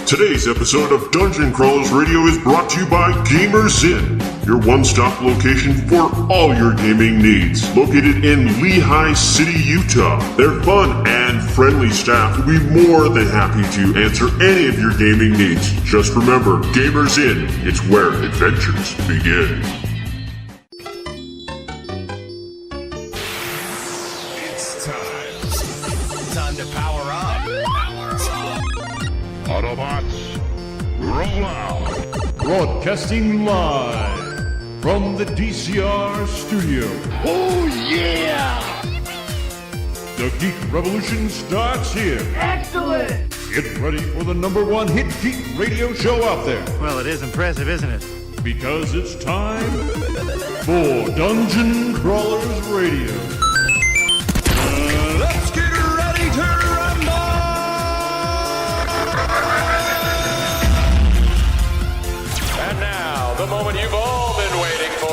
Today's episode of Dungeon Crawlers Radio is brought to you by Gamers Inn, your one-stop location for all your gaming needs. Located in Lehigh City, Utah, their fun and friendly staff will be more than happy to answer any of your gaming needs. Just remember, Gamers Inn, it's where adventures begin. It's time to power up. Autobots, roll out! Broadcasting live from the DCR studio. Oh yeah! The Geek Revolution starts here. Excellent! Get ready for the #1 hit geek radio show out there. Well, it is impressive, isn't it? Because it's time for Dungeon Crawlers Radio. Let's get ready to rumble! And now, the moment you've all been waiting for.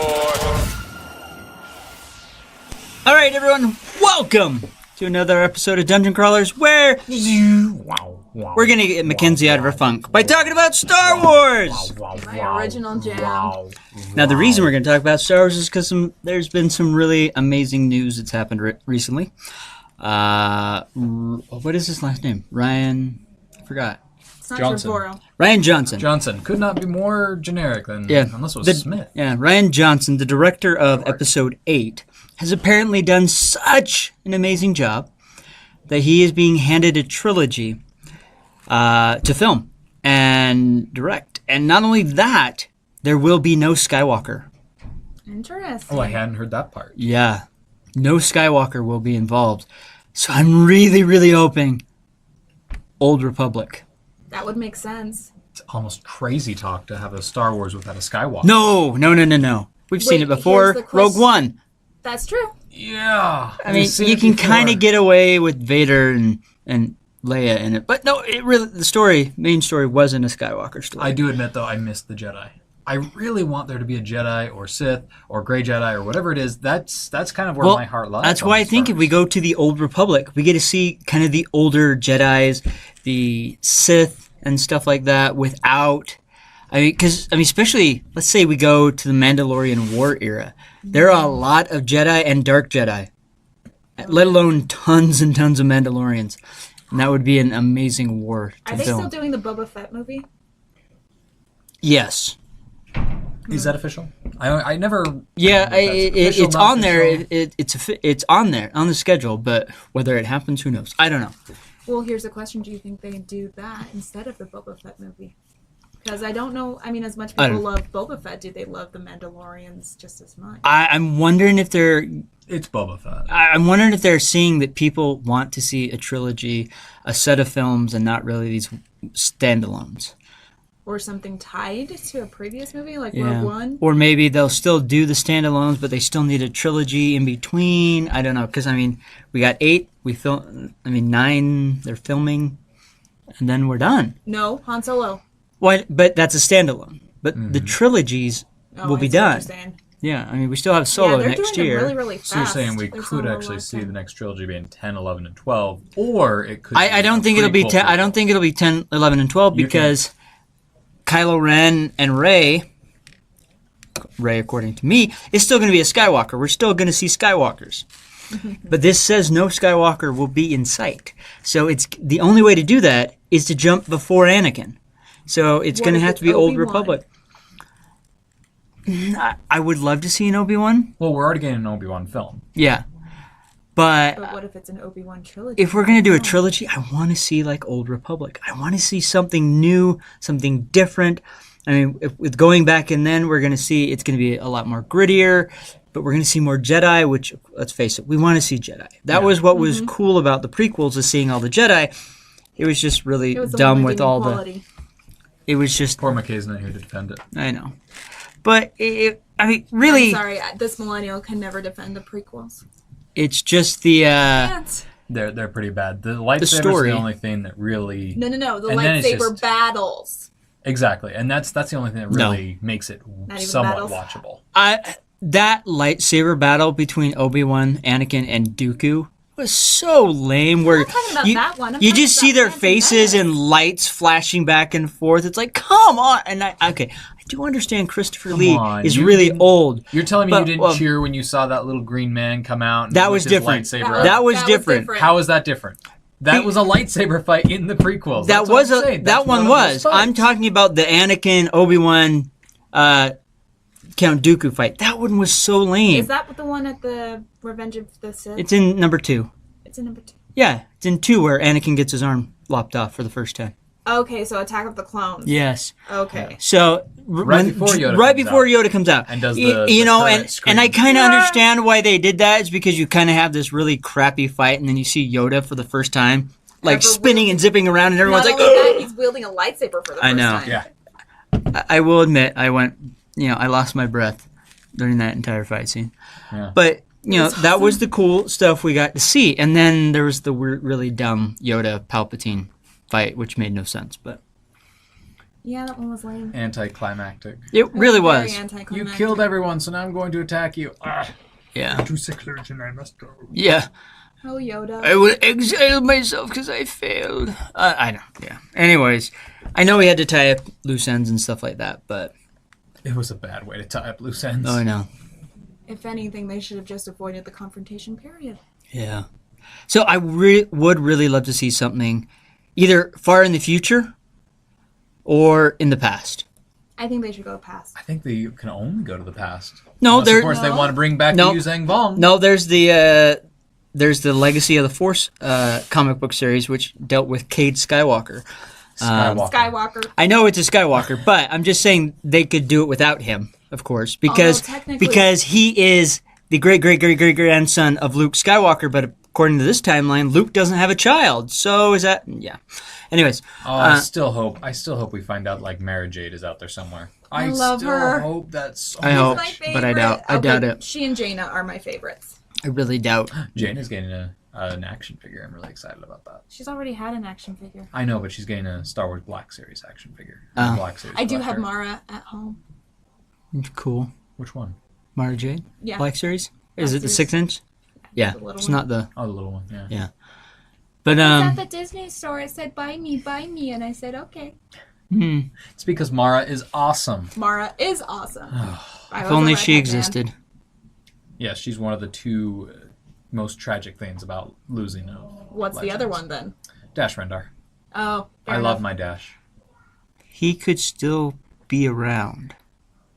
All right, everyone, welcome to another episode of Dungeon Crawlers, where we're gonna get Mackenzie out of her funk by talking about Star Wars. My original jam. Now, the reason we're gonna talk about Star Wars is because there's been some really amazing news that's happened recently. What is his last name? Ryan? I forgot. It's not Johnson. Trevorrow. Ryan Johnson. Johnson could not be more generic than unless it was Smith. Yeah, Rian Johnson, the director of Episode 8, has apparently done such an amazing job that he is being handed a trilogy to film and direct. And not only that, there will be no Skywalker. Interesting. Oh, I hadn't heard that part. Yeah, no Skywalker will be involved. So I'm really, really hoping Old Republic. That would make sense. It's almost crazy talk to have a Star Wars without a Skywalker. No. We've seen it before. here's the Rogue One. That's true. Yeah. I mean, you can kind of get away with Vader and Leia in it, but no, it really main story wasn't a Skywalker story. I do admit, though, I missed the Jedi. I really want there to be a Jedi or Sith or Grey Jedi or whatever it is. That's kind of where my heart lies. That's why I think if we go to the Old Republic, we get to see kind of the older Jedis, the Sith, and stuff like that without... especially, let's say we go to the Mandalorian War era. There are a lot of Jedi and Dark Jedi, let alone tons and tons of Mandalorians. And that would be an amazing war to Are they film. still doing the Boba Fett movie? Yes. Is that official? I never... Yeah, it's on there. official. It's on there, on the schedule, but whether it happens, who knows? I don't know. Well, here's the question. Do you think they do that instead of the Boba Fett movie? Because I don't know. I mean, as much people love Boba Fett, do they love the Mandalorians just as much? I'm wondering if they're... It's Boba Fett. I'm wondering if they're seeing that people want to see a trilogy, a set of films, and not really these standalones. Or something tied to a previous movie, like Rogue One? Or maybe they'll still do the standalones, but they still need a trilogy in between. I don't know, because, we got 8, 9, they're filming, and then we're done. No, Han Solo. What? But that's a standalone. But the trilogies will be done. Yeah, we still have Solo they're next doing year. It really, really fast. So you're saying we could actually see the next trilogy being 10, 11, and 12, or it could. I don't think it'll be 10. I don't think it'll be 10, 11, and 12 because Kylo Ren and Rey, according to me, is still going to be a Skywalker. We're still going to see Skywalkers. But this says no Skywalker will be in sight. So it's the only way to do that is to jump before Anakin. So it's going to have to be Old Republic. I would love to see an Obi-Wan. Well, we're already getting an Obi-Wan film. Yeah. But what if it's an Obi-Wan trilogy? If we're going to do a trilogy, I want to see like Old Republic. I want to see something new, something different. With going back and then, we're going to see it's going to be a lot more grittier, but we're going to see more Jedi, which, let's face it, we want to see Jedi. That was what was cool about the prequels, is seeing all the Jedi. It was just really dumb with all the... It was just... Poor McKay's not here to defend it. I know. But, really... I'm sorry, this millennial can never defend the prequels. It's just the... They're pretty bad. The lightsaber's the only thing that really... No. The lightsaber battles. Exactly. And that's the only thing that really makes it somewhat watchable. That lightsaber battle between Obi-Wan, Anakin, and Dooku was so lame. Where I'm not talking about you, that one. I'm you talking just see about their Phantom faces Menace. and lights flashing back and forth. It's like, come on. And I do understand Christopher Lee on, is you really didn't- old. You're telling me But, you didn't well, cheer when you saw that little green man come out? And That with was his different. lightsaber That up? was different. How is that different? That was a lightsaber fight in the prequels. That That's what was I'm saying. that That's one of was. those I'm fights. talking about the Anakin Obi-Wan Count Dooku fight. That one was so lame. Is that the one at the Revenge of the Sith? It's in number 2. It's in number 2. Yeah, it's in 2 where Anakin gets his arm lopped off for the first time. Okay, so Attack of the Clones. Yes. Okay. So Right before Yoda right comes before out. Yoda comes out, And does you the know, current and scream. I kind of understand why they did that. It's because you kind of have this really crappy fight, and then you see Yoda for the first time, like Ever spinning wielding- and zipping around, and everyone's Not like, only that, he's wielding a lightsaber for the first I know. time. Yeah. I will admit, I went, I lost my breath during that entire fight scene. Yeah. But, was that was awesome. the cool stuff we got to see. And then there was the really dumb Yoda Palpatine fight, which made no sense. But Yeah, that one was lame. Anticlimactic. it really Very was. You anticlimactic. killed everyone, so now I'm going to attack you. Yeah. Too sick, and I must go. Yeah. Oh, Yoda. I will exile myself because I failed. I know. Yeah. Anyways, I know we had to tie up loose ends and stuff like that, but It was a bad way to tie up loose ends. I know. If anything, they should have just avoided the confrontation period. Yeah. So I would really love to see something either far in the future or in the past. I think they should go past. I think they can only go to the past. No, Unless, there- of course, they want to bring back No. Yu Zhang Vong. No, there's the Legacy of the Force comic book series, which dealt with Cade Skywalker. Skywalker. I know it's a Skywalker, but I'm just saying they could do it without him, of course, because technically- he is the great grandson of Luke Skywalker. But according to this timeline, Luke doesn't have a child. So is that? Yeah. Anyways, I still hope we find out like Mara Jade is out there somewhere. I love still her. hope that's. I hope, My favorite. but I doubt it. She and Jaina are my favorites. I really doubt. Jane is getting an action figure. I'm really excited about that. She's already had an action figure. I know, but she's getting a Star Wars Black Series action figure. Oh. Black Series. I do collector. have Mara at home. Cool. Which one? Mara Jade? Yeah. Black Series? Is Black it the Series. 6-inch? Yeah. The little It's one. not the. Oh, the little one. Yeah. Yeah. But At the Disney store, it said, buy me. And I said, okay. It's because Mara is awesome. Mara is awesome. if only she existed. Yes, she's one of the two most tragic things about losing a What's the other one then? Dash Rendar. Oh, fair I enough. love my Dash. He could still be around,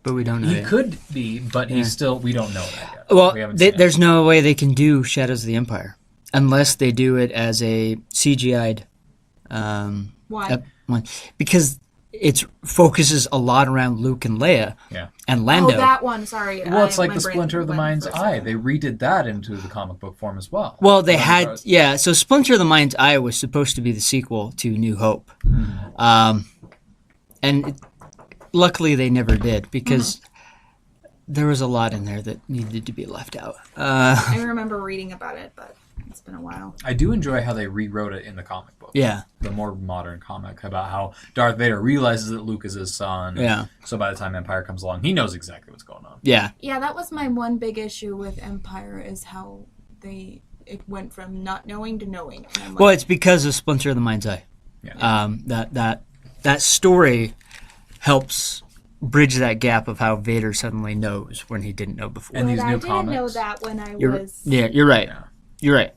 but we don't know He yet. could be, but he's still. We don't know that yet. Well, we haven't seen it. there's no way they can do Shadows of the Empire unless they do it as a CGI'd Why? one, because it focuses a lot around Luke and Leia Yeah. and Lando. Oh, that one. Sorry. Well, it's like my the brain Splinter of the went Mind's for a Eye. second. They redid that into the comic book form as well. Well, they Under had, Garth. yeah. So Splinter of the Mind's Eye was supposed to be the sequel to New Hope, luckily they never did because there was a lot in there that needed to be left out. I remember reading about it, but it's been a while. I do enjoy how they rewrote it in the comic book. Yeah, The more modern comic about how Darth Vader realizes that Luke is his son. Yeah. So by the time Empire comes along, he knows exactly what's going on. yeah. Yeah, that was my one big issue with Empire is how it went from not knowing to knowing. And I'm Well, like, it's because of Splinter of the Mind's Eye. Yeah. That story helps bridge that gap of how Vader suddenly knows when he didn't know before. And but these I new didn't comics. know that when I You're was. right. Yeah. You're right.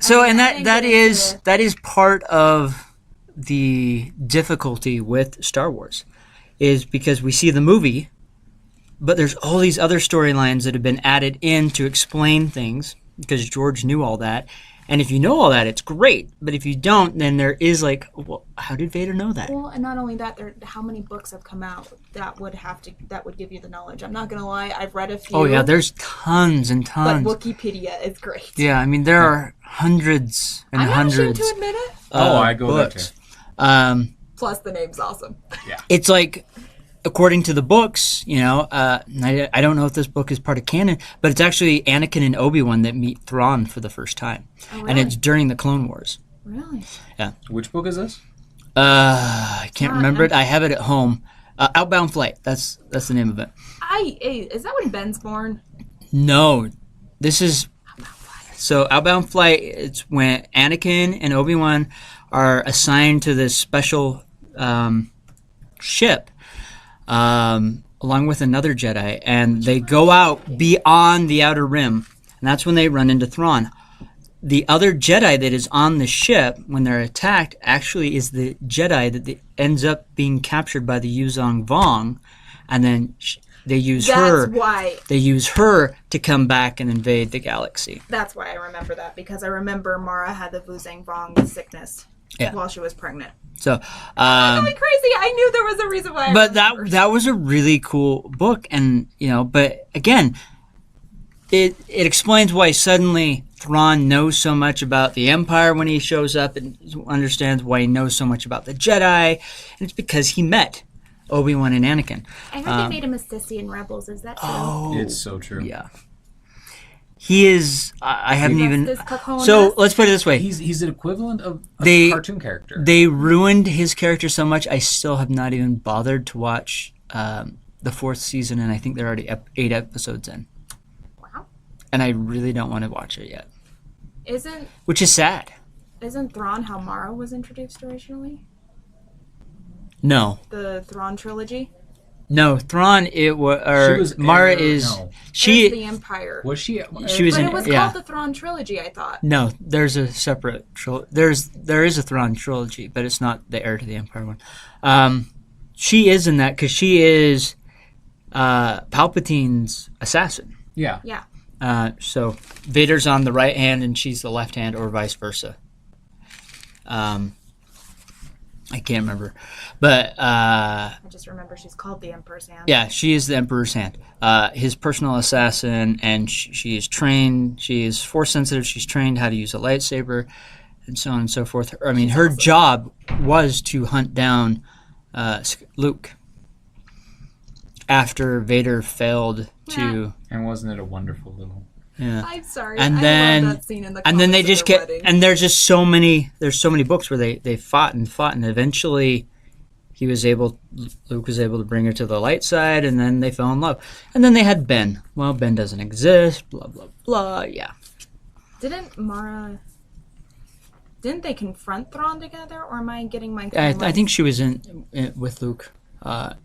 So, and I think that it is is that is part of the difficulty with Star Wars, is because we see the movie, but there's all these other storylines that have been added in to explain things because George knew all that. And if you know all that, it's great. But if you don't, then there is like, well, how did Vader know that? Well, and not only that, how many books have come out that would give you the knowledge? I'm not gonna lie, I've read a few. Oh yeah, there's tons and But tons. Wikipedia is great. Yeah, I mean there are hundreds and I'm not ashamed hundreds. to admit it. I go there books. too. Plus, the name's awesome. It's like, according to the books, I don't know if this book is part of canon, but it's actually Anakin and Obi-Wan that meet Thrawn for the first time. Oh, And really? it's during the Clone Wars. Really? Which book is this? I can't remember it. I have it at home. Outbound Flight. That's the name of it. Is that when Ben's born? No, this is So Outbound Flight, it's when Anakin and Obi-Wan are assigned to this special ship along with another Jedi, and they go out beyond the Outer Rim, and that's when they run into Thrawn. The other Jedi that is on the ship when they're attacked actually is the Jedi that ends up being captured by the Yuzong Vong, and then they use her. That's why. They use her to come back and invade the galaxy. That's why I remember that, because I remember Mara had the Wuzang Vong sickness while she was pregnant. So, I'm going crazy. I knew there was a reason why. But that was a really cool book, and but again, it explains why suddenly Thrawn knows so much about the Empire when he shows up, and understands why he knows so much about the Jedi, and it's because he met Obi-Wan and Anakin. I heard they made him a sissy in Rebels. Is that true? Oh, It's so true. yeah. He is. I haven't even. This Caconas. So let's put it this way: He's an equivalent of a cartoon character. They ruined his character so much. I still have not even bothered to watch the fourth season, and I think they're already 8 episodes in. Wow. And I really don't want to watch it yet. Which is sad. Isn't Thrawn how Mara was introduced originally? No. The Thrawn trilogy? No, Thrawn. Mara is. No. She. The Empire. Was she? She was but in. it was Yeah. called the Thrawn trilogy, I thought. No, there's a separate. There is a Thrawn trilogy, but it's not the Heir to the Empire one. She is in that because she is Palpatine's assassin. Yeah. Yeah. So Vader's on the right hand and she's the left hand, or vice versa. I can't remember, but I just remember she's called the Emperor's Hand. yeah, she is the Emperor's hand, his personal assassin, and she is trained. She is force sensitive. She's trained how to use a lightsaber, and so on and so forth. I mean, her job was to hunt down Luke after Vader failed to. And wasn't it a wonderful little? Yeah. I'm sorry. And I then, love that scene in the and then they comics just of their get, wedding. and there's just so many. There's so many books where they fought, and eventually, Luke was able to bring her to the light side, and then they fell in love, and then they had Ben. Well, Ben doesn't exist. Blah blah blah. Yeah. Didn't they confront Thrawn together, or am I getting my? I think she was in with Luke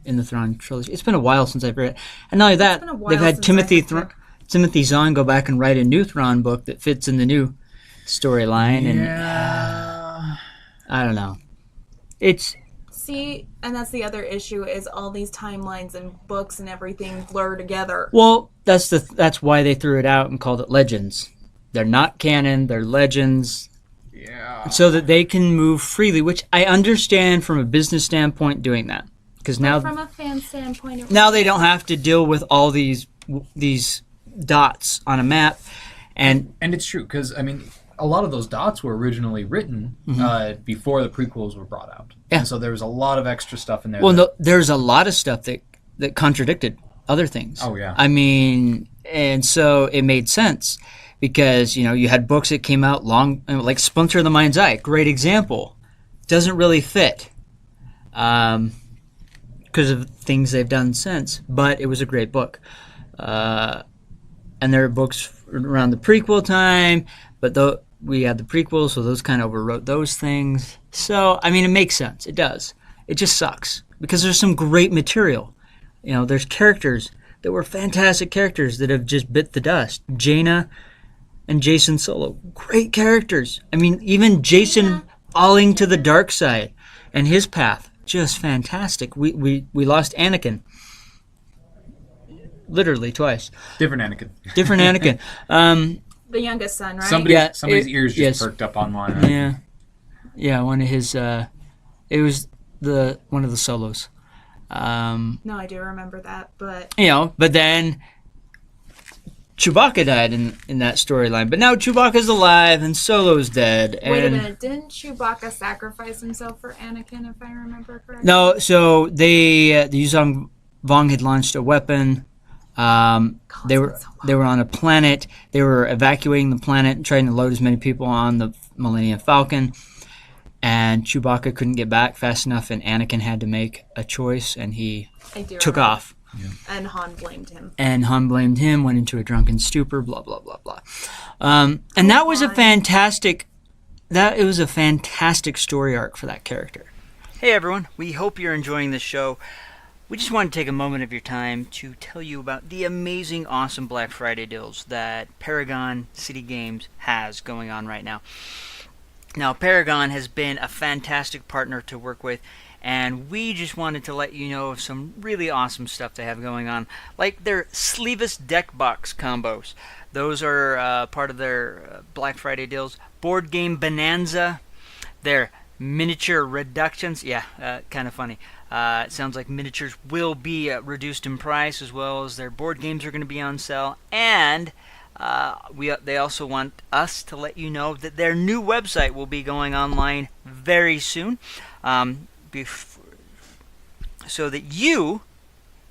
in the Thrawn trilogy. It's been a while since I've read it, and not only that, they've had Timothy Zahn go back and write a new Thrawn book that fits in the new storyline, and I don't know. See, and that's the other issue, is all these timelines and books and everything blur together. Well, that's why they threw it out and called it Legends. They're not canon, they're legends. Yeah. So that they can move freely, which I understand from a business standpoint doing that. Because now, From a fan standpoint, now they don't have to deal with all these dots on a map. And it's true, because, I mean, a lot of those dots were originally written before the prequels were brought out. Yeah. And so there was a lot of extra stuff in there. Well, no, there's a lot of stuff that contradicted other things. Oh, yeah. I mean, and so it made sense because, you had books that came out like Splinter of the Mind's Eye, great example. Doesn't really fit because of things they've done since, but it was a great book. And there are books around the prequel time, but we had the prequels, so those kind of overwrote those things. So, I mean, it makes sense. It does. It just sucks because there's some great material. There's characters that were fantastic characters that have just bit the dust. Jaina and Jason Solo, great characters. I mean, even Jason falling to the dark side and his path, just fantastic. We lost Anakin. Literally twice. Different Anakin. The youngest son, right? Somebody's ears just perked up on mine. Yeah. Yeah, one of his, it was one of the Solos. No, I do remember that, but... But then Chewbacca died in that storyline. But now Chewbacca's alive and Solo's dead. Wait a minute, didn't Chewbacca sacrifice himself for Anakin, if I remember correctly? No, so the Yuzong Vong had launched a weapon. They were on a planet. They were evacuating the planet and trying to load as many people on the Millennium Falcon. And Chewbacca couldn't get back fast enough, and Anakin had to make a choice, and he took off. And Han blamed him. Went into a drunken stupor, blah, blah, blah, blah. And that was a fantastic story arc for that character. Hey everyone, we hope you're enjoying this show. We just want to take a moment of your time to tell you about the amazing, awesome Black Friday deals that Paragon City Games has going on right now. Now, Paragon has been a fantastic partner to work with, and we just wanted to let you know of some really awesome stuff they have going on, like their sleeveless deck box combos. Those are part of their Black Friday deals. Board Game Bonanza, their miniature reductions. Yeah, kind of funny. It sounds like miniatures will be reduced in price, as well as their board games are going to be on sale. And they also want us to let you know that their new website will be going online very soon, so that you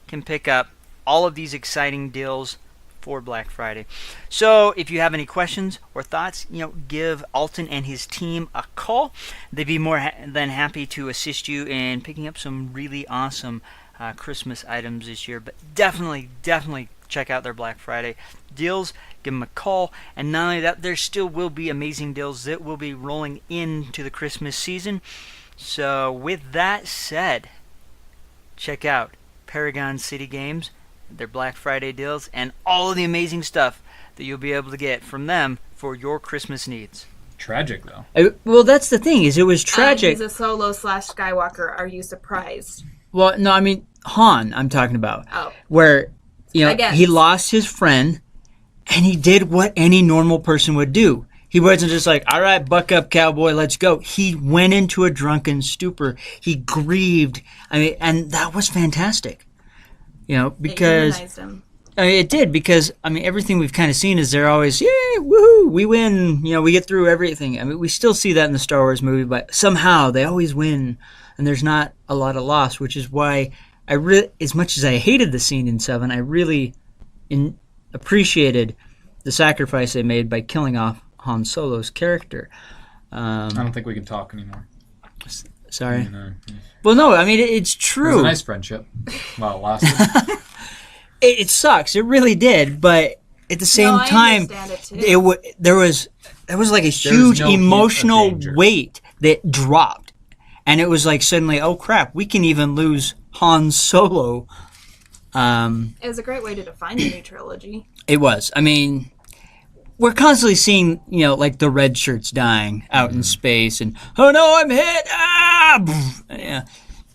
can pick up all of these exciting deals for Black Friday. So if you have any questions or thoughts, give Alton and his team a call. They'd be more than happy to assist you in picking up some really awesome Christmas items this year. But definitely check out their Black Friday deals. Give them a call. And not only that, there still will be amazing deals that will be rolling into the Christmas season. So with that said, check out Paragon City Games, their Black Friday deals, and all of the amazing stuff that you'll be able to get from them for your Christmas needs. Tragic, though. Well, that's the thing, is it was tragic. He's a Solo / Skywalker. Are you surprised? Well, no, I mean, Han, I'm talking about. Oh. Where, he lost his friend, and he did what any normal person would do. He wasn't just like, all right, buck up, cowboy, let's go. He went into a drunken stupor. He grieved. And that was fantastic. Because it humanized him. It did, because everything we've kind of seen is they're always, yay, woohoo, we win, we get through everything. We still see that in the Star Wars movie, but somehow they always win, and there's not a lot of loss, which is why as much as I hated the scene in 7, I really appreciated the sacrifice they made by killing off Han Solo's character. I don't think we can talk anymore. Sorry. Well, no, it's true. It was a nice friendship while it lasted. It sucks. It really did, but at the same time, there was like a huge emotional weight that dropped, and it was like suddenly, oh crap, we can even lose Han Solo. It was a great way to define the new trilogy. It was. We're constantly seeing, like the red shirts dying out in space, and oh no, I'm hit! Yeah.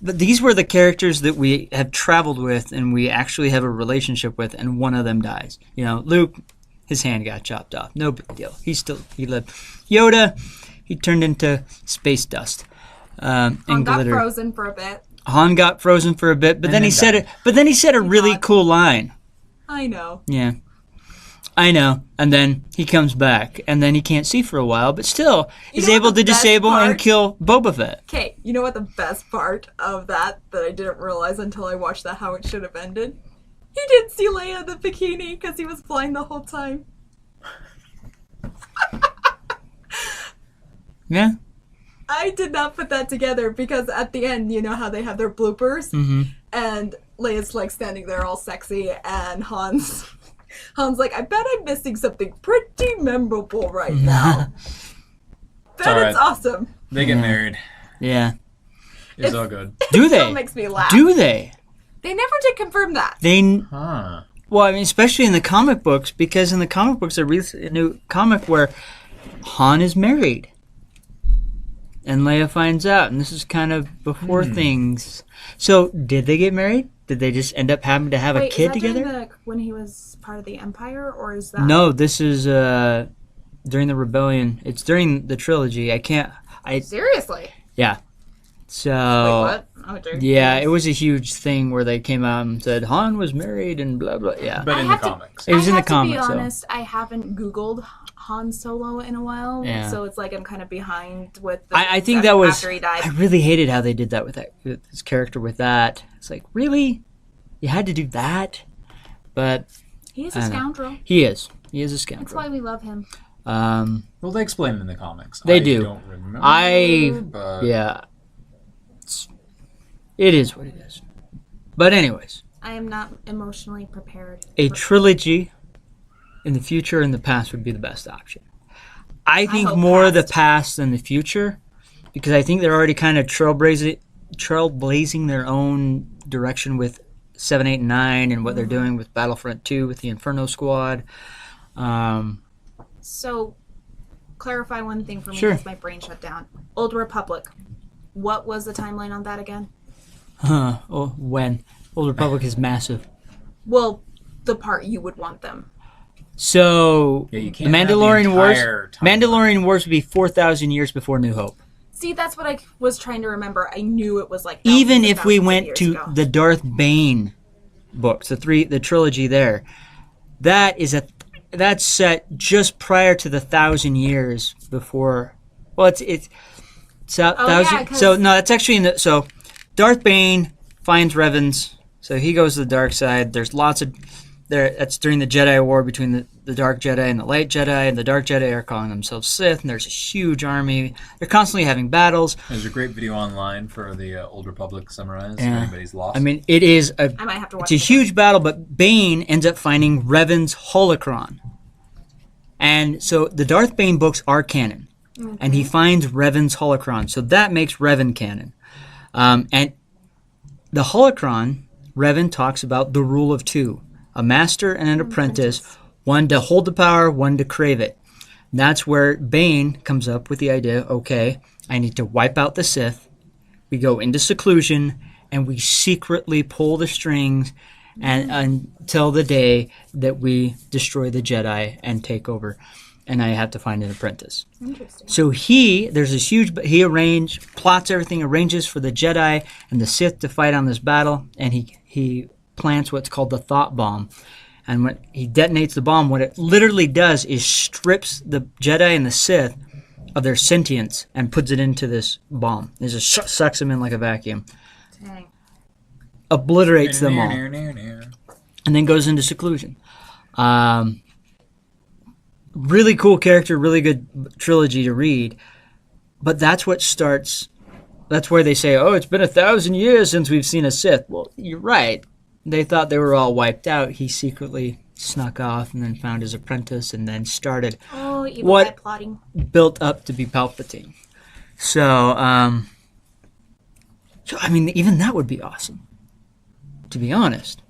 But these were the characters that we have traveled with, and we actually have a relationship with, and one of them dies. Luke, his hand got chopped off. No big deal. He lived. Yoda, he turned into space dust. Han got frozen for a bit. Han got frozen for a bit, but then he said it. But then he said a really cool line. I know. Yeah. I know. And then he comes back, and then he can't see for a while, but still is able to disable and kill Boba Fett. Okay, you know what the best part of that I didn't realize until I watched that, how it should have ended? He didn't see Leia in the bikini because he was blind the whole time. Yeah. I did not put that together, because at the end, you know how they have their bloopers? Mm-hmm. And Leia's like standing there all sexy, and Han's like, I bet I'm missing something pretty memorable right now. It's awesome. They get married. Yeah. It's all good. Do they? It still makes me laugh. Do they? They never did confirm that. Well, especially in the comic books, because in the comic books, there is a new comic where Han is married. And Leia finds out, and this is kind of before things. So, did they get married? Did they just end up having to have a kid together? During when he was part of the Empire, or is that? No, this is during the Rebellion. It's during the trilogy. Seriously? Yeah. So. Wait, what? Oh, yeah, it was a huge thing where they came out and said Han was married and blah blah. Yeah. But in the comics, it was in the comics. To be honest, I haven't Googled Han Solo in a while, so it's like I'm kind of behind with. I think that was. After he died. I really hated how they did that with his character. With that, it's like, really, you had to do that, but he's a scoundrel. He is. He is a scoundrel. That's why we love him. Well, they explain it in the comics. They do. Don't remember, but... Yeah. It is what it is. But anyways. I am not emotionally prepared. A trilogy in the future and the past would be the best option. I think hope more of the past. past than the future, because I think they're already kind of trailblazing their own direction with 7, 8, and 9 and what they're doing with Battlefront 2 with the Inferno Squad. So, clarify one thing for me Sure. because my brain shut down. Old Republic. What was the timeline on that again? When? Old Republic is massive. Well, the part you would want them. So, Yeah, you the can't have the Mandalorian Wars. entire timeline. Mandalorian Wars would be 4,000 years before New Hope. See, that's what I was trying to remember. I knew it was like Even thousands if and we thousands of went years to ago. the Darth Bane books, the trilogy there, that's set just prior to the 1,000 years before. Well, it's so, Oh, 1,000. yeah, 'cause- So no, that's actually in the so Darth Bane finds Revans, so he goes to the dark side. There's lots of there. That's during the Jedi War between the Dark Jedi and the Light Jedi, and the Dark Jedi are calling themselves Sith, and there's a huge army. They're constantly having battles. There's a great video online for the Old Republic summarized. Yeah. If anybody's lost. I mean, it is I might have to watch it's a it. huge battle, but Bane ends up finding Revan's holocron. And so the Darth Bane books are canon. And he finds Revan's holocron. So that makes Revan canon. And the holocron, Revan talks about the rule of two. A master and an apprentice. One to hold the power, one to crave it. And that's where Bane comes up with the idea, okay, I need to wipe out the Sith. We go into seclusion, and we secretly pull the strings and until the day that we destroy the Jedi and take over. And I have to find an apprentice. Interesting. So there's this huge, he plots everything, arranges for the Jedi and the Sith to fight on this battle, and he plants what's called the thought bomb. And when he detonates the bomb, what it literally does is strips the Jedi and the Sith of their sentience and puts it into this bomb. It just sucks them in like a vacuum. Dang. Obliterates them all. And then goes into seclusion. Really cool character, really good trilogy to read. But that's what starts... That's where they say, oh, it's been 1,000 years since we've seen a Sith. Well, you're right. They thought they were all wiped out. He secretly snuck off and then found his apprentice and then started Oh, evil What- guy plotting. built up to be Palpatine. So, I mean, even that would be awesome, to be honest.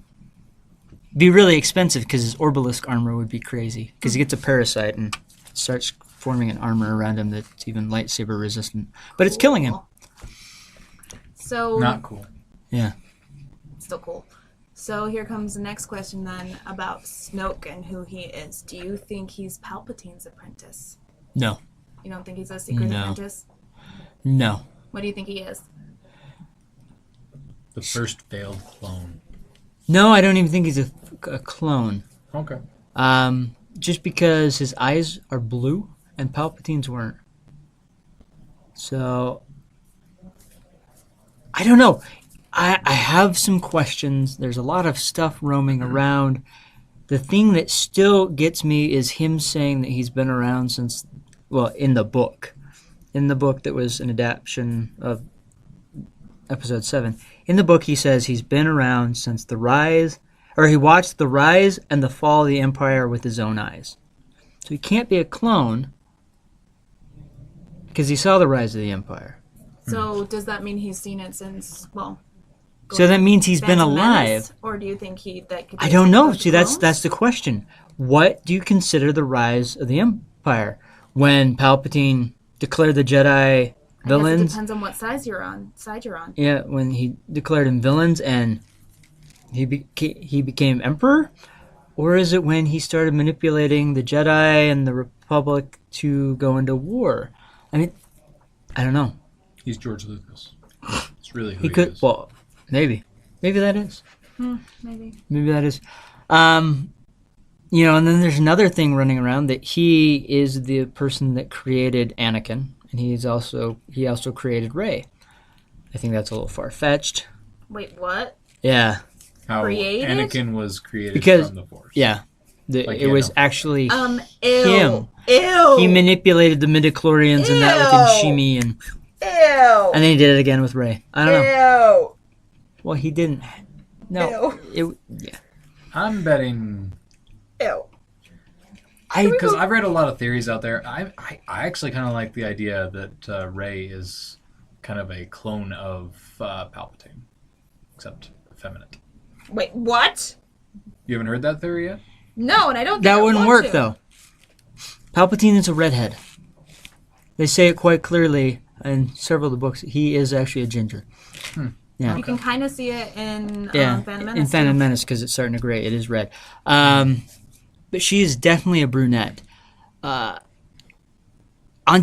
Be really expensive because his Orbalisk armor would be crazy because he gets a parasite and starts forming an armor around him that's even lightsaber resistant. But it's killing him. So Not cool. Yeah. still cool. So here comes the next question then about Snoke and who he is. Do you think he's Palpatine's apprentice? No. You don't think he's a secret No. apprentice? No. What do you think he is? The first failed clone. No, I don't even think he's a clone. Okay. Just because his eyes are blue and Palpatine's weren't. So, I don't know. I have some questions. There's a lot of stuff roaming around. The thing that still gets me is him saying that he's been around since, well, in the book. In the book that was an adaptation of Episode 7. In the book, he says he's been around since the rise, or he watched the rise and the fall of the Empire with his own eyes. So he can't be a clone because he saw the rise of the Empire. So does that mean he's seen it since, well... So that means he's been Phantom alive. Menace? Or do you think that could be I a don't type know. of See, clones? that's the question. What do you consider the rise of the Empire? When Palpatine declared the Jedi I guess it villains? depends on what side you're on. Yeah, when he declared them villains and he became emperor? Or is it when he started manipulating the Jedi and the Republic to go into war? I mean, I don't know. He's George Lucas. It's really who He he could, is. well, maybe that is. Maybe. Maybe that is. And then there's another thing running around that he is the person that created Anakin, and he also created Rey. I think that's a little far-fetched. Wait, what? Yeah. How created? Anakin was created Because- from the Force. Yeah. Like It was Gandalf. actually Ew. him. Ew. He manipulated the midichlorians and that with Shimi, and Ew. then he did it again with Rey. I don't know. Ew. Well, he didn't. No, yeah. I'm betting Ew. because I've read a lot of theories out there. I actually kind of like the idea that Rey is kind of a clone of Palpatine, except effeminate. Wait, what? You haven't heard that theory yet? No, and I don't think That I wouldn't want work to. though. Palpatine is a redhead. They say it quite clearly in several of the books. He is actually a ginger. Yeah. You can kind of see it in Yeah, Phantom Menace. in Phantom too. Menace because it's starting to gray. It is red. But she is definitely a brunette. On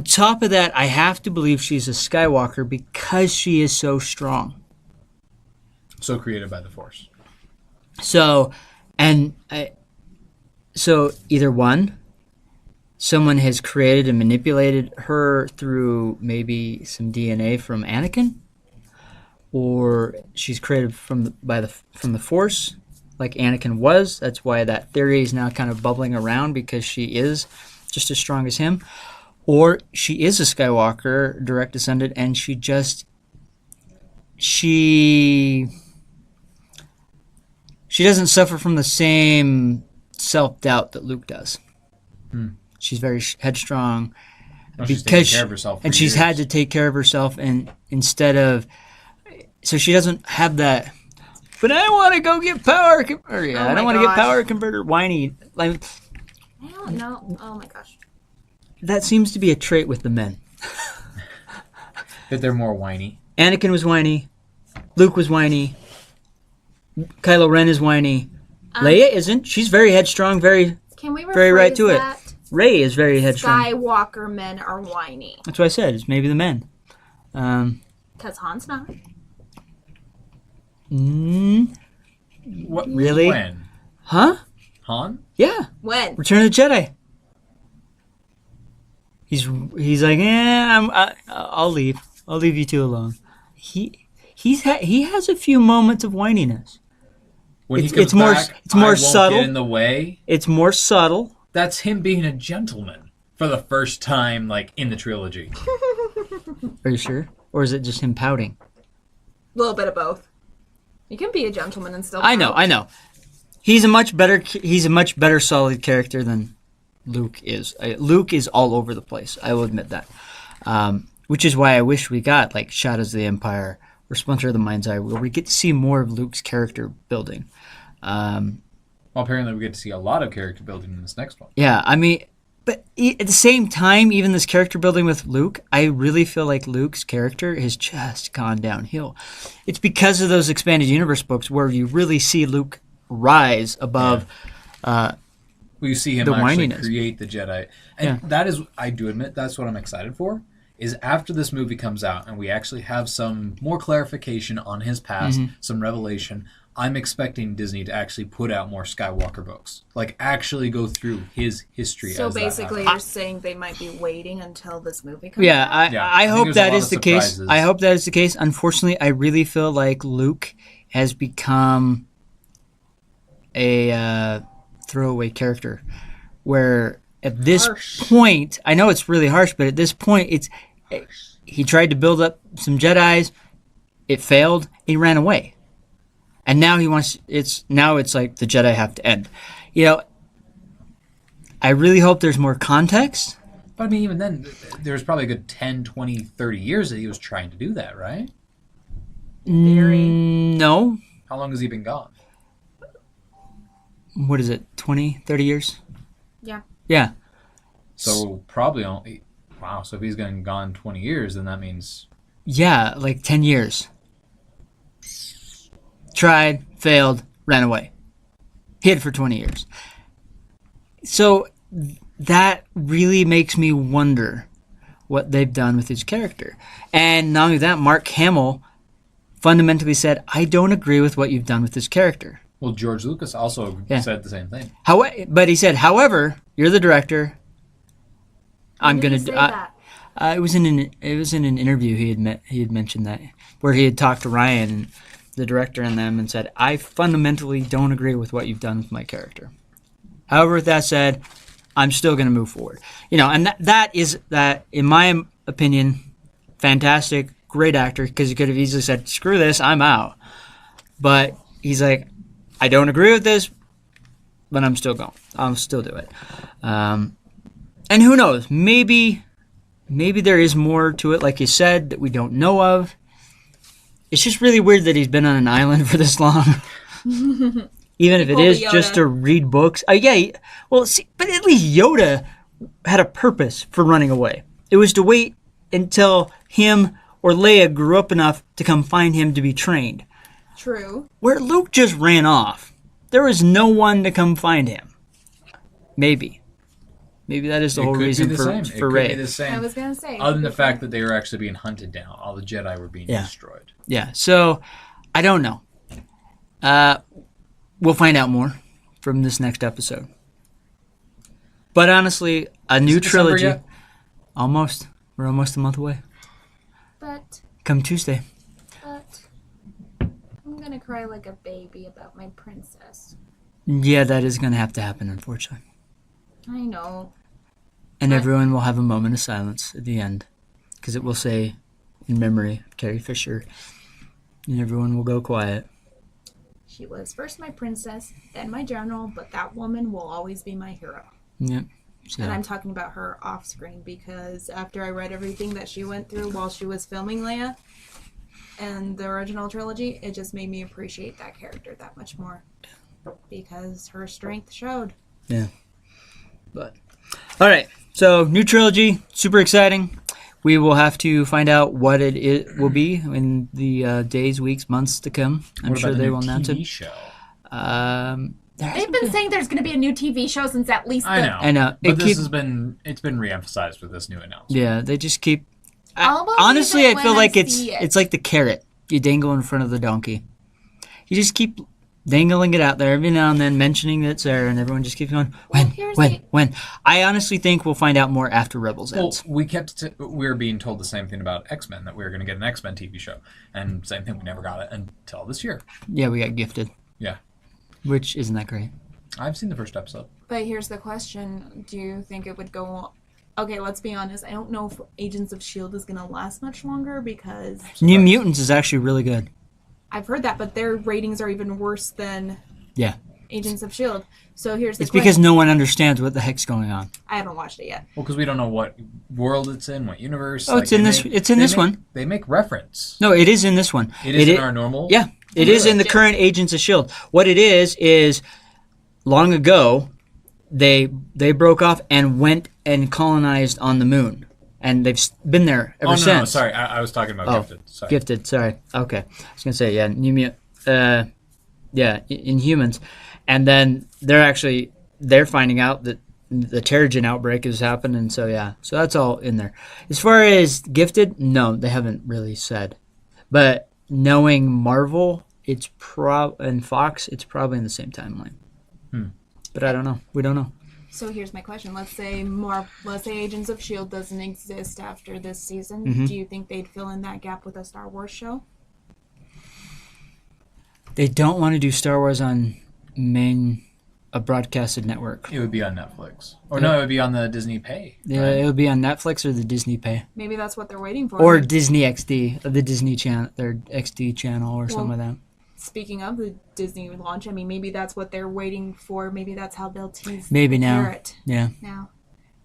top of that, I have to believe she's a Skywalker because she is so strong. So created by the Force. So either one, someone has created and manipulated her through maybe some DNA from Anakin, or she's created from the Force, like Anakin was. That's why that theory is now kind of bubbling around because she is just as strong as him, or she is a Skywalker, direct descendant, and she doesn't suffer from the same self-doubt that Luke does. She's very headstrong She's taking care of herself for and she's years. had to take care of herself, and instead of, so she doesn't have that. But I want to go get power. I don't want to get power converter. Whiny. Like, I don't know. Oh my gosh. that seems to be a trait with the men. That they're more whiny. Anakin was whiny. Luke was whiny. Kylo Ren is whiny. Leia isn't. She's very headstrong. Very. Can we Very right to it. that? Rey is very headstrong. Skywalker men are whiny. That's what I said. It's maybe the men. Because Han's not. What? Really? When? Huh? Han? Yeah. When? Return of the Jedi. He's like, I'll leave. I'll leave you two alone. He has a few moments of whininess. When he It's comes more- back, it's more I won't subtle. Get in the way. It's more subtle. That's him being a gentleman for the first time, like in the trilogy. Are you sure? Or is it just him pouting? A little bit of both. You can be a gentleman and still. I know. He's a much better solid character than Luke is. Luke is all over the place. I will admit that. Which is why I wish we got like Shadows of the Empire or Splinter of the Mind's Eye, where we get to see more of Luke's character building. Well, apparently we get to see a lot of character building in this next one. Yeah, I mean, but at the same time, even this character building with Luke, I really feel like Luke's character has just gone downhill. It's because of those expanded universe books where you really see Luke rise above. Well, you see him The actually whininess. create the Jedi. And that is, I do admit, that's what I'm excited for, is after this movie comes out and we actually have some more clarification on his past, some revelation, I'm expecting Disney to actually put out more Skywalker books. Like, actually go through his history. So as that basically, happens. you're saying they might be waiting until this movie comes Yeah, out? I I think hope there's a that lot is of the case. surprises. I hope that is the case. Unfortunately, I really feel like Luke has become a throwaway character, where at this point, I know it's really harsh, but at this point, he tried to build up some Jedis, it failed, he ran away, and now it's like the Jedi have to end. You know, I really hope there's more context. But I mean, even then, there was probably a good 10, 20, 30 years that he was trying to do that, right? No. How long has he been gone? What is it, 20, 30 years? Yeah. Yeah. So probably only... Wow, so if he's been gone 20 years, then that means... Yeah, like 10 years. Tried, failed, ran away. Hid for 20 years. So that really makes me wonder what they've done with his character. And not only that, Mark Hamill fundamentally said, I don't agree with what you've done with this character. Well, George Lucas also said the same thing. But he said, however, you're the director. I'm When going did to he do say that? It was in an interview he had mentioned that, where he had talked to Ryan, the director, and them, and said, I fundamentally don't agree with what you've done with my character. However, with that said, I'm still going to move forward. You know, and that is, in my opinion, fantastic, great actor, because he could have easily said, screw this, I'm out. But he's like, I don't agree with this, but I'm still going. I'll still do it. And who knows? Maybe there is more to it, like you said, that we don't know of. It's just really weird that he's been on an island for this long. Even if it is just to read books. But at least Yoda had a purpose for running away. It was to wait until him or Leia grew up enough to come find him to be trained. True. Where Luke just ran off, there was no one to come find him. Maybe that is the whole reason for Rey. I was gonna say. Other than the fact that they were actually being hunted down, all the Jedi were being destroyed. Yeah. So I don't know. We'll find out more from this next episode. But honestly, a new trilogy. Yet? Almost. We're almost a month away. But Come Tuesday. I'm gonna cry like a baby about my princess. Yeah, that is going to have to happen, unfortunately. I know. And everyone will have a moment of silence at the end. Because it will say, in memory of Carrie Fisher. And everyone will go quiet. She was first my princess, then my general, but that woman will always be my hero. Yep. So. And I'm talking about her off screen because after I read everything that she went through while she was filming Leia and the original trilogy, it just made me appreciate that character that much more. Because her strength showed. Yeah. But all right. So new trilogy, super exciting. We will have to find out what it will be in the days, weeks, months to come. I'm sure they will announce it. Show? They've been saying there's going to be a new TV show since at least I know. But it's been reemphasized with this new announcement. Yeah, they just keep. Honestly, I feel like it's like the carrot you dangle in front of the donkey. You just keep dangling it out there every now and then, mentioning that it's there, and everyone just keeps going, when? I honestly think we'll find out more after Rebels ends. Well, we were being told the same thing about X-Men, that we were going to get an X-Men TV show. And same thing, we never got it until this year. Yeah, we got gifted. Yeah. Which isn't that great. I've seen the first episode. But here's the question. Do you think it would go... Okay, let's be honest. I don't know if Agents of S.H.I.E.L.D. is going to last much longer because... New Mutants is actually really good. I've heard that, but their ratings are even worse than Agents of S.H.I.E.L.D. So here's the question. It's because no one understands what the heck's going on. I haven't watched it yet. Well, because we don't know what world it's in, what universe. Oh, it's in this one. They make reference. No, it is in this one. It is in our normal? Yeah, it is in the current Agents of S.H.I.E.L.D. What it is long ago, they broke off and went and colonized on the moon. And they've been there ever since. No, sorry. I was talking about Gifted. Sorry. Gifted, sorry. Okay. I was going to say, Inhumans. And then they're finding out that the Terrigen outbreak has happened. And so that's all in there. As far as Gifted, no, they haven't really said. But knowing Marvel, and Fox, it's probably in the same timeline. But I don't know. We don't know. So here's my question. Let's say Agents of S.H.I.E.L.D. doesn't exist after this season. Mm-hmm. Do you think they'd fill in that gap with a Star Wars show? They don't want to do Star Wars on a broadcasted network. It would be on Netflix. Or no, it would be on the Disney Pay. Yeah, right? It would be on Netflix or the Disney Pay. Maybe that's what they're waiting for. Or Disney XD, the Disney channel, their XD channel or something like that. Speaking of the Disney launch, I mean, maybe that's what they're waiting for. Maybe that's how they'll tease maybe now. Carrot. Yeah. Now.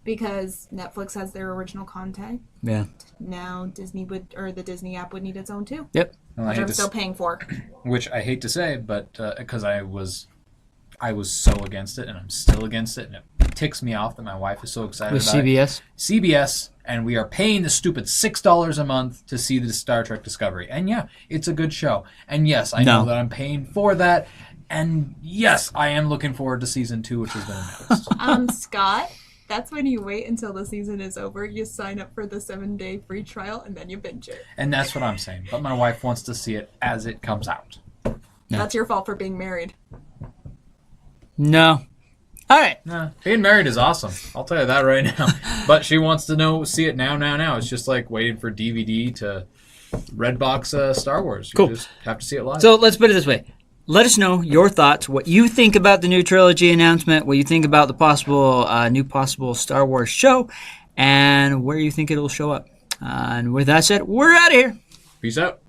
Because Netflix has their original content. Yeah. Now the Disney app would need its own too. Yep. Well, which I'm still paying for. Which I hate to say, but because I was so against it, and I'm still against it, and it ticks me off that my wife is so excited with about CBS? it. CBS, and we are paying the stupid $6 a month to see the Star Trek Discovery. And yeah, it's a good show. And yes, I know that I'm paying for that. And yes, I am looking forward to season 2, which has been announced. Scott, that's when you wait until the season is over. You sign up for the 7-day free trial, and then you binge it. And that's what I'm saying. But my wife wants to see it as it comes out. No. That's your fault for being married. No. All right. No, being married is awesome. I'll tell you that right now. But she wants to see it now. It's just like waiting for DVD to Redbox Star Wars. You just have to see it live. So let's put it this way. Let us know your thoughts, what you think about the new trilogy announcement, what you think about the new possible Star Wars show, and where you think it'll show up. And with that said, we're out of here. Peace out.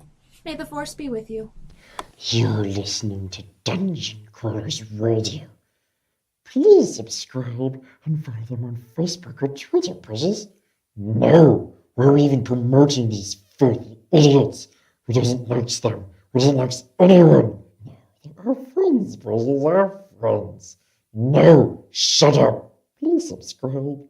May the Force be with you. You're listening to Dungeon Crawlers Radio. Please subscribe and follow them on Facebook or Twitter, precious. No, we're even promoting these filthy idiots. Who doesn't like them? Who doesn't like anyone? No, they're our friends, precious, our friends. No, shut up. Please subscribe.